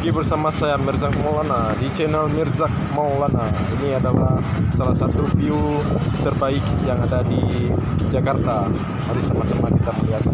lagi bersama saya Mirzak Maulana di channel Mirzak Maulana. Ini adalah salah satu view terbaik yang ada di Jakarta. Mari sama-sama kita melihat.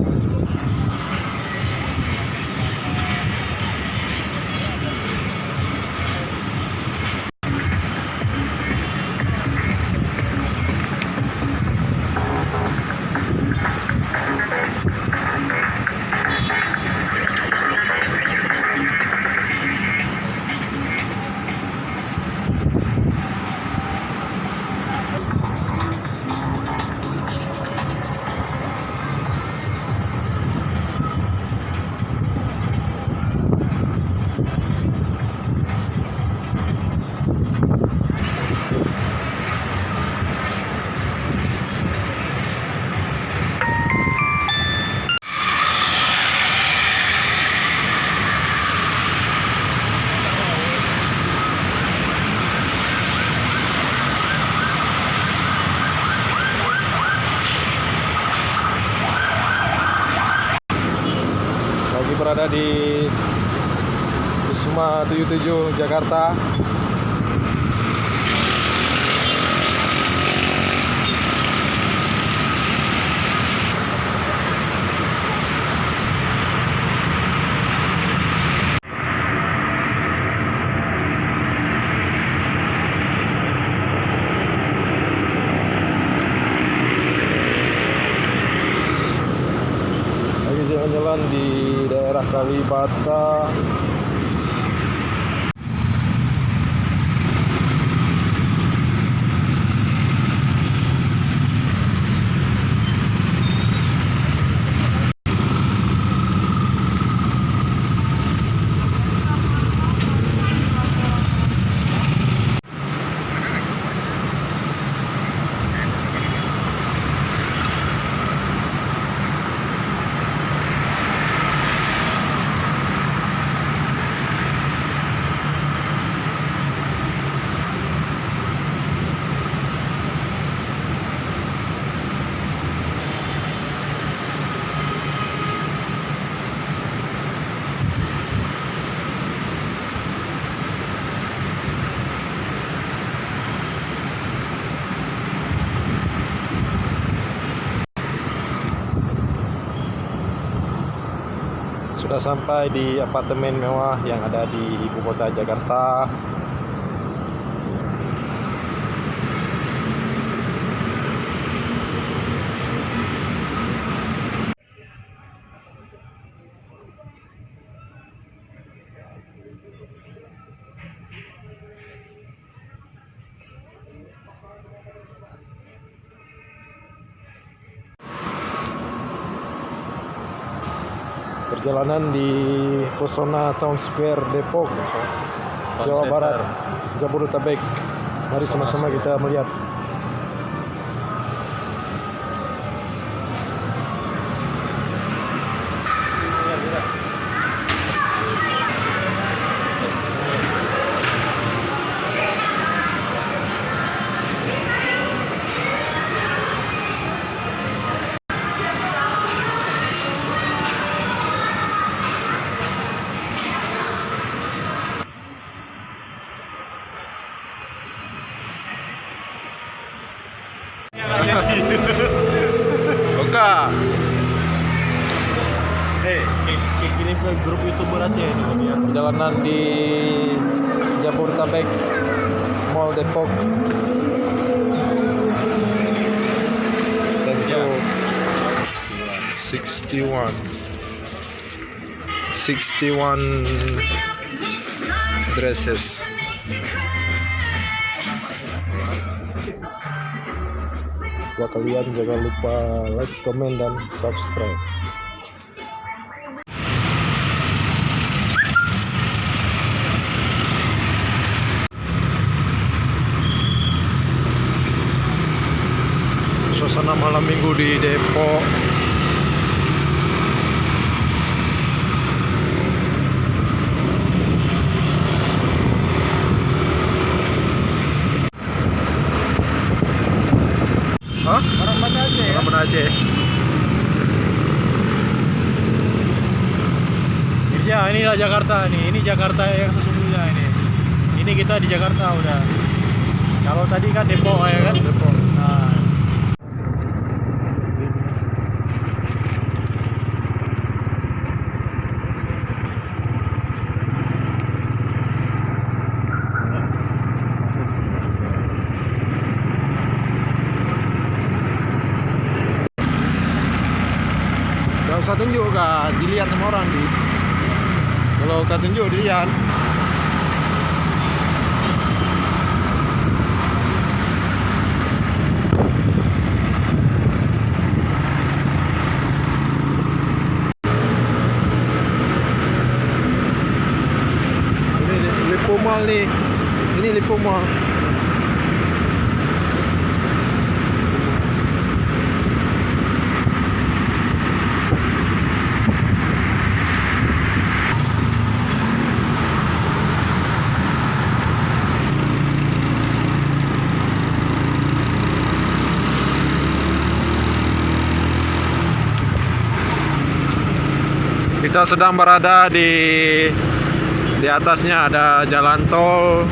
Berada di Wisma 77 Jakarta. Lagi jalan-jalan di daerah Kalibata. Sudah sampai di apartemen mewah yang ada di ibu kota Jakarta. Perjalanan di Pesona Town Square Depok, Jawa Barat, Jabodetabek. Mari sama-sama kita melihat. Oka. Ini grup YouTuber Aceh ini ya. Perjalanan di Jabodetabek Mall Depok. Sentro 61 dresses. Buat kalian jangan lupa like, komen, dan subscribe. Suasana malam minggu di Depok. Hah? Orang mana Aceh? Orang mana Aceh? Ya, inilah Jakarta nih. Ini Jakarta yang sesungguhnya ini. Ini kita di Jakarta udah. Kalau tadi kan Depok ya kan? Depok. Nah, Gak usah tunjuk kak, dilihat sama orang di. Kalau kak tunjuk dilihat. Ini Lipo Mall nih. Ini Lipo Mall. Kita sedang berada di atasnya ada jalan tol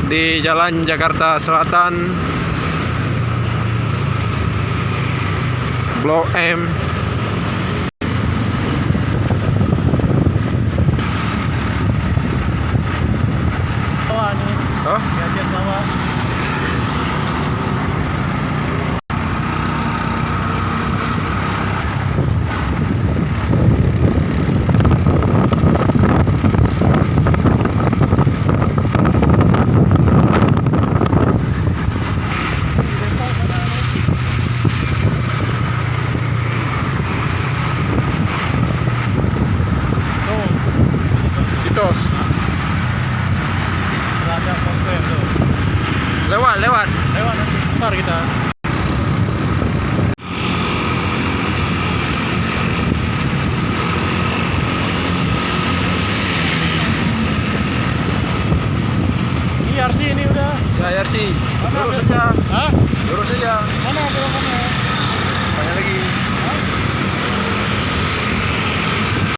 di Jalan Jakarta Selatan Blok M. bawah nih. Oh, Gadget bawah. Citos. Ada konvoy tuh. Lewat. Lewat nanti. Ntar kita. Ini RC ini udah. Ya, RC. Mana Lurus ada? saja. Hah? Lurus saja. Mana? Banyak lagi.